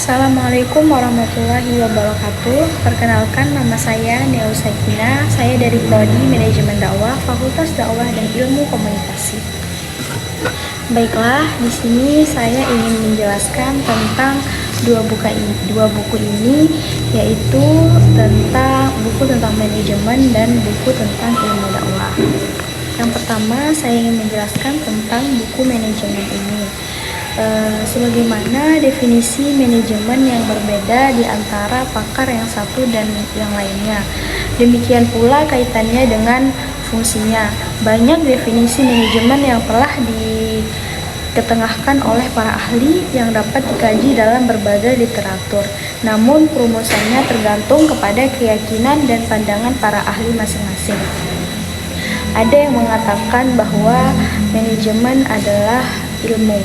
Assalamualaikum warahmatullahi wabarakatuh. Perkenalkan, nama saya Neo Sakina. Saya dari Prodi Manajemen Dakwah, Fakultas Dakwah dan Ilmu Komunikasi. Baiklah, di sini saya ingin menjelaskan tentang dua buku ini, yaitu tentang buku tentang manajemen dan buku tentang ilmu dakwah. Yang pertama, saya ingin menjelaskan tentang buku manajemen ini. Sebagaimana definisi manajemen yang berbeda di antara pakar yang satu dan yang lainnya. Demikian pula kaitannya dengan fungsinya. Banyak definisi manajemen yang telah diketengahkan oleh para ahli yang dapat dikaji dalam berbagai literatur. Namun perumusannya tergantung kepada keyakinan dan pandangan para ahli masing-masing. Ada yang mengatakan bahwa manajemen adalah ilmu,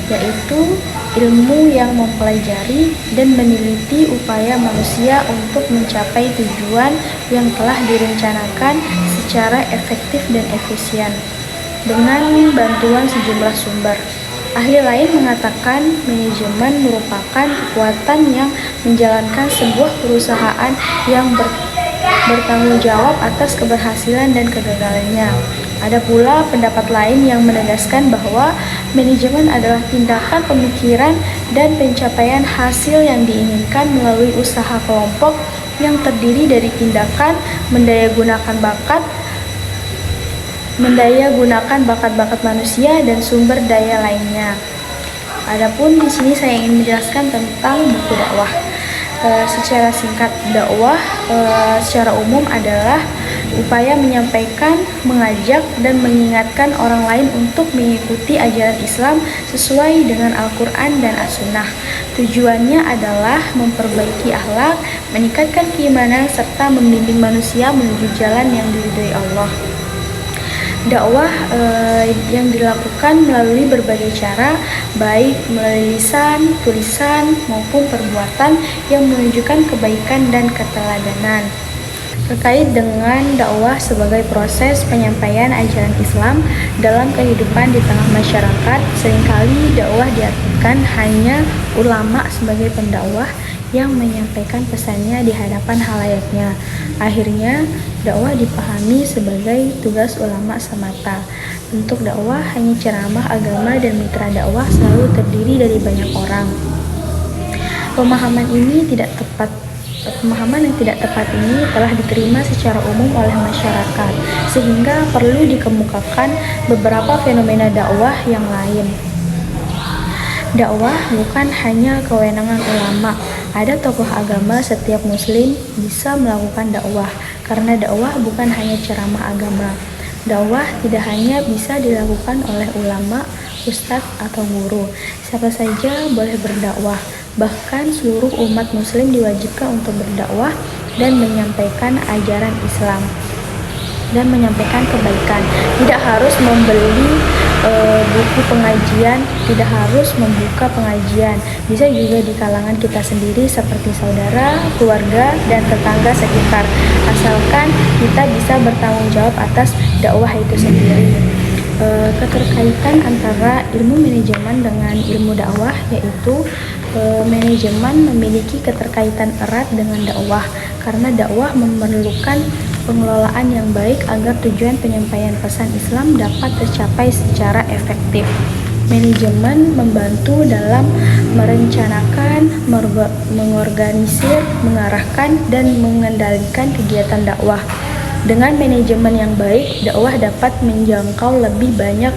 yaitu ilmu yang mempelajari dan meneliti upaya manusia untuk mencapai tujuan yang telah direncanakan secara efektif dan efisien dengan bantuan sejumlah sumber. Ahli lain mengatakan manajemen merupakan kekuatan yang menjalankan sebuah perusahaan yang bertanggung jawab atas keberhasilan dan kegagalannya. Ada pula pendapat lain yang menegaskan bahwa manajemen adalah tindakan pemikiran dan pencapaian hasil yang diinginkan melalui usaha kelompok yang terdiri dari tindakan mendayagunakan bakat-bakat manusia dan sumber daya lainnya. Adapun di sini saya ingin menjelaskan tentang buku dakwah. Secara singkat, dakwah secara umum adalah upaya menyampaikan, mengajak, dan mengingatkan orang lain untuk mengikuti ajaran Islam sesuai dengan Al-Quran dan As-Sunnah. Tujuannya adalah memperbaiki akhlak, meningkatkan keimanan, serta membimbing manusia menuju jalan yang diridhoi Allah. Dakwah yang dilakukan melalui berbagai cara, baik melalui lisan, tulisan, maupun perbuatan yang menunjukkan kebaikan dan keteladanan. Terkait dengan dakwah sebagai proses penyampaian ajaran Islam dalam kehidupan di tengah masyarakat, seringkali dakwah diartikan hanya ulama sebagai pendakwah yang menyampaikan pesannya di hadapan halayaknya. Akhirnya, dakwah dipahami sebagai tugas ulama semata. Bentuk dakwah hanya ceramah agama dan mitra dakwah selalu terdiri dari banyak orang. Pemahaman yang tidak tepat ini telah diterima secara umum oleh masyarakat, sehingga perlu dikemukakan beberapa fenomena dakwah yang lain. Dakwah bukan hanya kewenangan ulama. Ada tokoh agama, setiap muslim bisa melakukan dakwah, karena dakwah bukan hanya ceramah agama. Dakwah tidak hanya bisa dilakukan oleh ulama, ustadz, atau guru. Siapa saja boleh berdakwah. Bahkan seluruh umat muslim diwajibkan untuk berdakwah dan menyampaikan ajaran Islam dan menyampaikan kebaikan. Tidak harus membeli buku pengajian, tidak harus membuka pengajian. Bisa juga di kalangan kita sendiri seperti saudara, keluarga, dan tetangga sekitar. Asalkan kita bisa bertanggung jawab atas dakwah itu sendiri. Keterkaitan antara ilmu manajemen dengan ilmu dakwah, yaitu manajemen memiliki keterkaitan erat dengan dakwah karena dakwah memerlukan pengelolaan yang baik agar tujuan penyampaian pesan Islam dapat tercapai secara efektif. Manajemen membantu dalam merencanakan, mengorganisir, mengarahkan, dan mengendalikan kegiatan dakwah. Dengan manajemen yang baik, dakwah dapat menjangkau lebih banyak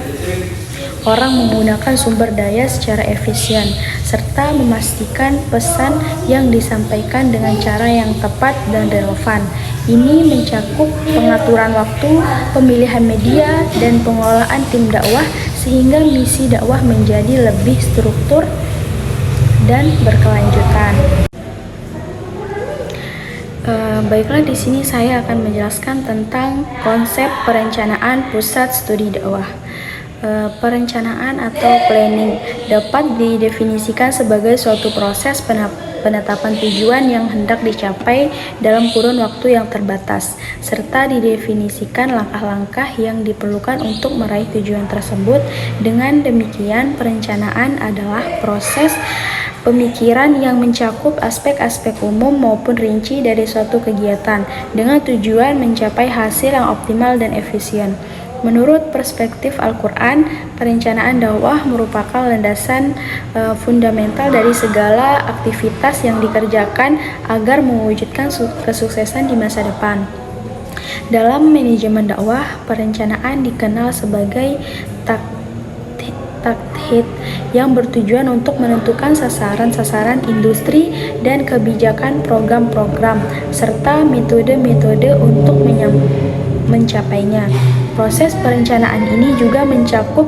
orang menggunakan sumber daya secara efisien, serta memastikan pesan yang disampaikan dengan cara yang tepat dan relevan. Ini mencakup pengaturan waktu, pemilihan media, dan pengelolaan tim dakwah sehingga misi dakwah menjadi lebih struktur dan berkelanjutan. Baiklah, di sini saya akan menjelaskan tentang konsep perencanaan pusat studi dakwah. Perencanaan atau planning dapat didefinisikan sebagai suatu proses penetapan tujuan yang hendak dicapai dalam kurun waktu yang terbatas, serta didefinisikan langkah-langkah yang diperlukan untuk meraih tujuan tersebut. Dengan demikian, perencanaan adalah proses pemikiran yang mencakup aspek-aspek umum maupun rinci dari suatu kegiatan dengan tujuan mencapai hasil yang optimal dan efisien. Menurut perspektif Al-Quran, perencanaan dakwah merupakan landasan fundamental dari segala aktivitas yang dikerjakan agar mewujudkan kesuksesan di masa depan. Dalam manajemen dakwah, perencanaan dikenal sebagai takhid yang bertujuan untuk menentukan sasaran-sasaran industri dan kebijakan program-program serta metode-metode untuk mencapainya. Proses perencanaan ini juga mencakup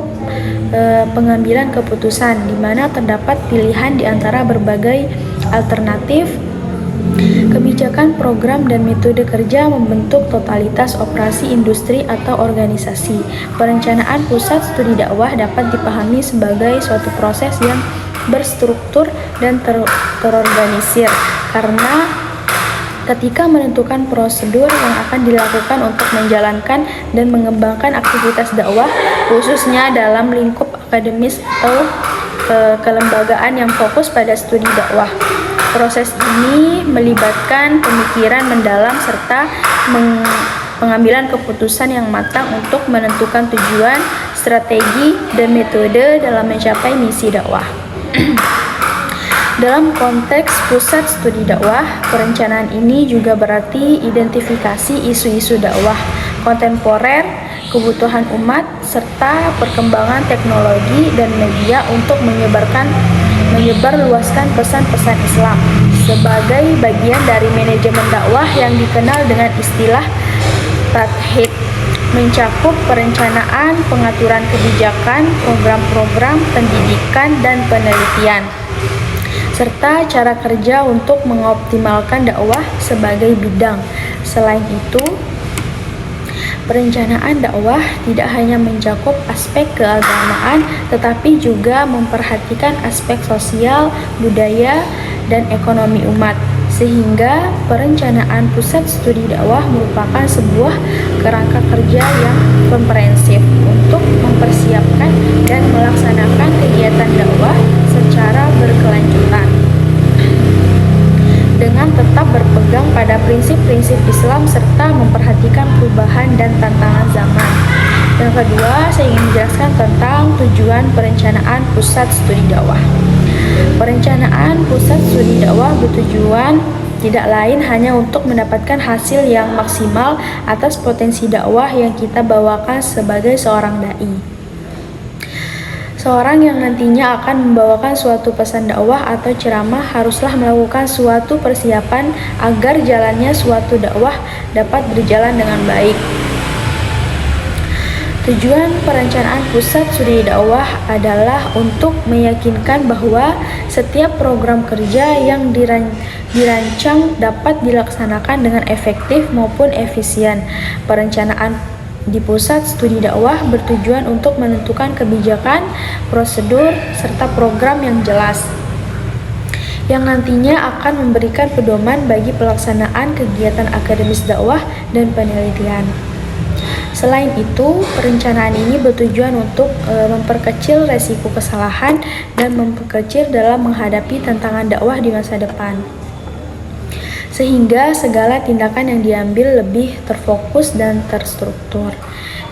pengambilan keputusan di mana terdapat pilihan di antara berbagai alternatif kebijakan, program, dan metode kerja membentuk totalitas operasi industri atau organisasi. Perencanaan pusat studi dakwah dapat dipahami sebagai suatu proses yang berstruktur dan terorganisir, karena ketika menentukan prosedur yang akan dilakukan untuk menjalankan dan mengembangkan aktivitas dakwah, khususnya dalam lingkup akademis atau kelembagaan yang fokus pada studi dakwah. Proses ini melibatkan pemikiran mendalam serta pengambilan keputusan yang matang untuk menentukan tujuan, strategi, dan metode dalam mencapai misi dakwah. Dalam konteks pusat studi dakwah, perencanaan ini juga berarti identifikasi isu-isu dakwah kontemporer, kebutuhan umat, serta perkembangan teknologi dan media untuk menyebarluaskan pesan-pesan Islam. Sebagai bagian dari manajemen dakwah yang dikenal dengan istilah takhid, mencakup perencanaan, pengaturan kebijakan, program-program pendidikan dan penelitian, serta cara kerja untuk mengoptimalkan dakwah sebagai bidang. Selain itu, perencanaan dakwah tidak hanya mencakup aspek keagamaan, tetapi juga memperhatikan aspek sosial, budaya, dan ekonomi umat. Sehingga perencanaan pusat studi dakwah merupakan sebuah kerangka kerja yang komprehensif untuk mempersiapkan dan melaksanakan kegiatan dakwah secara berkelanjutan, dengan tetap berpegang pada prinsip-prinsip Islam serta memperhatikan perubahan dan tantangan zaman. Yang kedua, saya ingin menjelaskan tentang tujuan perencanaan pusat studi dakwah. Perencanaan pusat studi dakwah bertujuan tidak lain hanya untuk mendapatkan hasil yang maksimal atas potensi dakwah yang kita bawakan sebagai seorang dai. Seorang yang nantinya akan membawakan suatu pesan dakwah atau ceramah haruslah melakukan suatu persiapan agar jalannya suatu dakwah dapat berjalan dengan baik. Tujuan perencanaan pusat studi dakwah adalah untuk meyakinkan bahwa setiap program kerja yang dirancang dapat dilaksanakan dengan efektif maupun efisien. Perencanaan di pusat studi dakwah bertujuan untuk menentukan kebijakan, prosedur, serta program yang jelas yang nantinya akan memberikan pedoman bagi pelaksanaan kegiatan akademis dakwah dan penelitian. Selain itu, perencanaan ini bertujuan untuk memperkecil resiko kesalahan dan memperkecil dalam menghadapi tantangan dakwah di masa depan, sehingga segala tindakan yang diambil lebih terfokus dan terstruktur.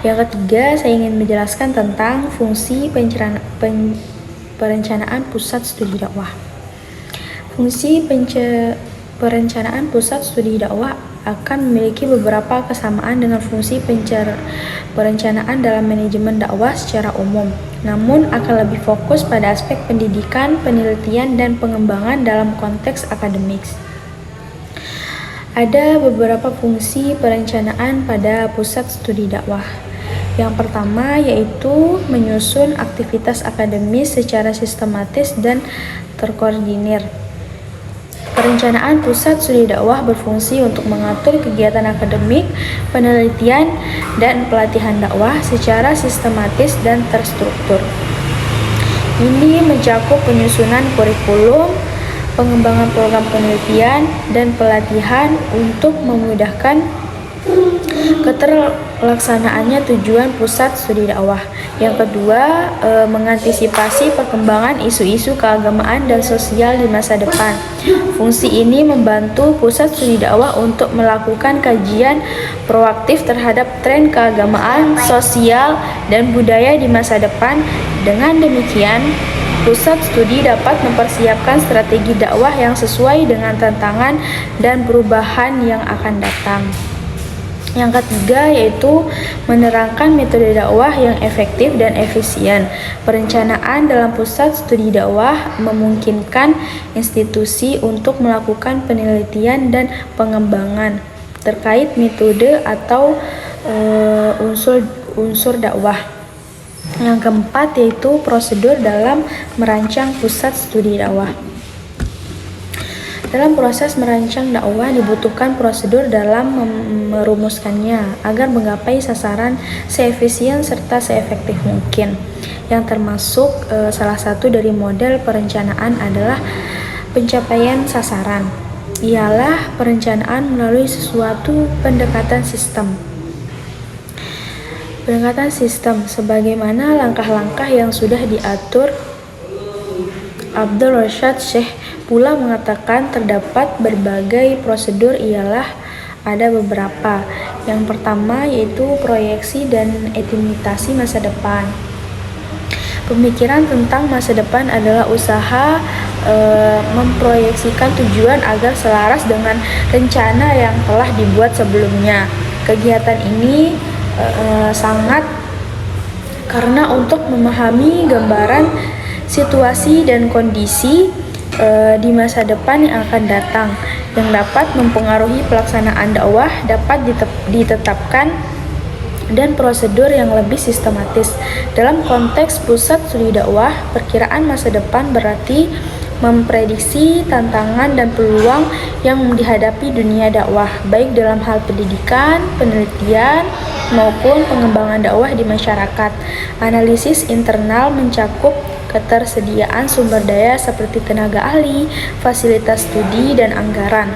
Yang ketiga, saya ingin menjelaskan tentang fungsi perencanaan pusat studi dakwah. Fungsi perencanaan pusat studi dakwah akan memiliki beberapa kesamaan dengan fungsi perencanaan dalam manajemen dakwah secara umum, namun akan lebih fokus pada aspek pendidikan, penelitian, dan pengembangan dalam konteks akademik. Ada beberapa fungsi perencanaan pada pusat studi dakwah. Yang pertama yaitu menyusun aktivitas akademis secara sistematis dan terkoordinir. Perencanaan pusat studi dakwah berfungsi untuk mengatur kegiatan akademik, penelitian, dan pelatihan dakwah secara sistematis dan terstruktur. Ini mencakup penyusunan kurikulum, pengembangan program penelitian, dan pelatihan untuk memudahkan keterlaksanaannya tujuan pusat studi dakwah. Yang kedua, mengantisipasi perkembangan isu-isu keagamaan dan sosial di masa depan. Fungsi ini membantu pusat studi dakwah untuk melakukan kajian proaktif terhadap tren keagamaan, sosial, dan budaya di masa depan. Dengan demikian, pusat studi dapat mempersiapkan strategi dakwah yang sesuai dengan tantangan dan perubahan yang akan datang. Yang ketiga yaitu menerangkan metode dakwah yang efektif dan efisien. Perencanaan dalam pusat studi dakwah memungkinkan institusi untuk melakukan penelitian dan pengembangan terkait metode atau unsur dakwah. Yang keempat yaitu prosedur dalam merancang pusat studi dakwah. Dalam proses merancang dakwah dibutuhkan prosedur dalam merumuskannya agar menggapai sasaran seefisien serta seefektif mungkin. Yang termasuk salah satu dari model perencanaan adalah pencapaian sasaran. Ialah perencanaan melalui suatu pendekatan sistem. Pendekatan sistem sebagaimana langkah-langkah yang sudah diatur. Abdul Rashid Syekh pula mengatakan terdapat berbagai prosedur, ialah ada beberapa. Yang pertama yaitu proyeksi dan estimasi masa depan. Pemikiran tentang masa depan adalah usaha memproyeksikan tujuan agar selaras dengan rencana yang telah dibuat sebelumnya. Kegiatan ini sangat karena untuk memahami gambaran situasi dan kondisi di masa depan yang akan datang yang dapat mempengaruhi pelaksanaan dakwah dapat ditetapkan dan prosedur yang lebih sistematis. Dalam konteks pusat studi dakwah, perkiraan masa depan berarti memprediksi tantangan dan peluang yang dihadapi dunia dakwah, baik dalam hal pendidikan, penelitian, maupun pengembangan dakwah di masyarakat. Analisis internal mencakup ketersediaan sumber daya seperti tenaga ahli, fasilitas studi, dan anggaran.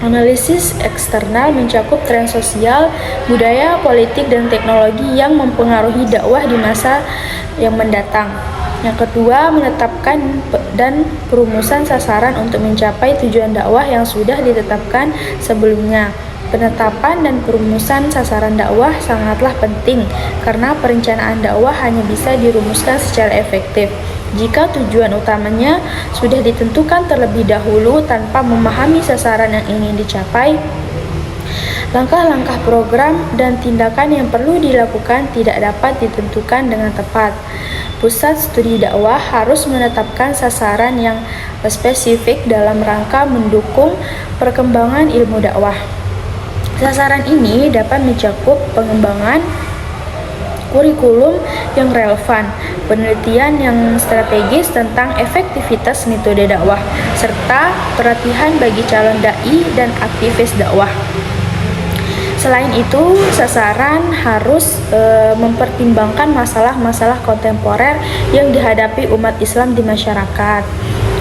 Analisis eksternal mencakup tren sosial, budaya, politik, dan teknologi yang mempengaruhi dakwah di masa yang mendatang. Yang kedua, menetapkan dan perumusan sasaran untuk mencapai tujuan dakwah yang sudah ditetapkan sebelumnya. Penetapan dan perumusan sasaran dakwah sangatlah penting karena perencanaan dakwah hanya bisa dirumuskan secara efektif jika tujuan utamanya sudah ditentukan terlebih dahulu tanpa memahami sasaran yang ingin dicapai. Langkah-langkah program dan tindakan yang perlu dilakukan tidak dapat ditentukan dengan tepat. Pusat studi dakwah harus menetapkan sasaran yang spesifik dalam rangka mendukung perkembangan ilmu dakwah. Sasaran ini dapat mencakup pengembangan kurikulum yang relevan, penelitian yang strategis tentang efektivitas metode dakwah, serta pelatihan bagi calon dai dan aktivis dakwah. Selain itu, sasaran harus mempertimbangkan masalah-masalah kontemporer yang dihadapi umat Islam di masyarakat.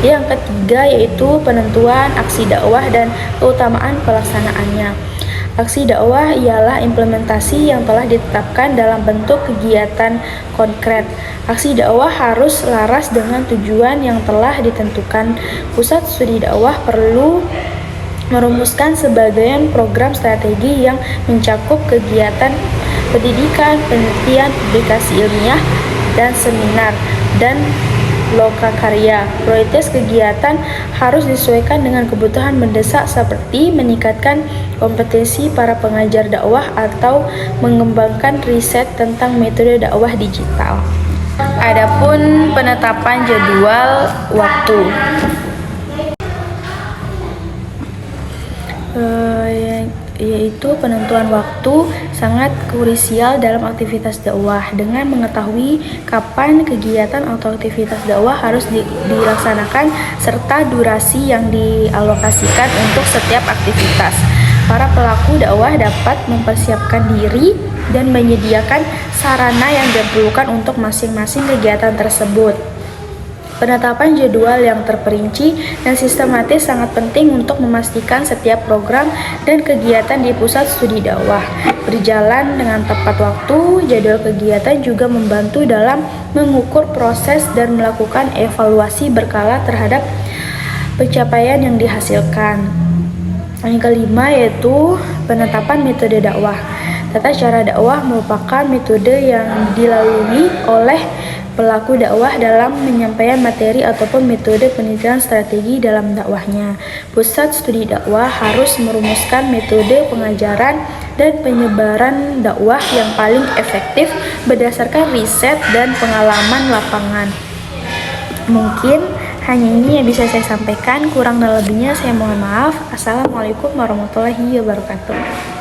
Yang ketiga yaitu penentuan aksi dakwah dan keutamaan pelaksanaannya. Aksi dakwah ialah implementasi yang telah ditetapkan dalam bentuk kegiatan konkret. Aksi dakwah harus selaras dengan tujuan yang telah ditentukan. Pusat studi dakwah perlu merumuskan sebagian program strategi yang mencakup kegiatan pendidikan, penelitian, publikasi ilmiah, dan seminar, dan lokakarya. Prioritas kegiatan harus disesuaikan dengan kebutuhan mendesak seperti meningkatkan kompetensi para pengajar dakwah atau mengembangkan riset tentang metode dakwah digital. Adapun penetapan jadwal waktu. Yaitu penentuan waktu sangat krusial dalam aktivitas dakwah. Dengan mengetahui kapan kegiatan atau aktivitas dakwah harus dilaksanakan serta durasi yang dialokasikan untuk setiap aktivitas, para pelaku dakwah dapat mempersiapkan diri dan menyediakan sarana yang diperlukan untuk masing-masing kegiatan tersebut. Penetapan jadwal yang terperinci dan sistematis sangat penting untuk memastikan setiap program dan kegiatan di pusat studi dakwah berjalan dengan tepat waktu. Jadwal kegiatan juga membantu dalam mengukur proses dan melakukan evaluasi berkala terhadap pencapaian yang dihasilkan. Yang kelima yaitu penetapan metode dakwah. Tata cara dakwah merupakan metode yang dilalui oleh pelaku dakwah dalam menyampaikan materi ataupun metode penelitian strategi dalam dakwahnya. Pusat studi dakwah harus merumuskan metode pengajaran dan penyebaran dakwah yang paling efektif berdasarkan riset dan pengalaman lapangan. Mungkin hanya ini yang bisa saya sampaikan, kurang dan lebihnya saya mohon maaf. Assalamualaikum warahmatullahi wabarakatuh.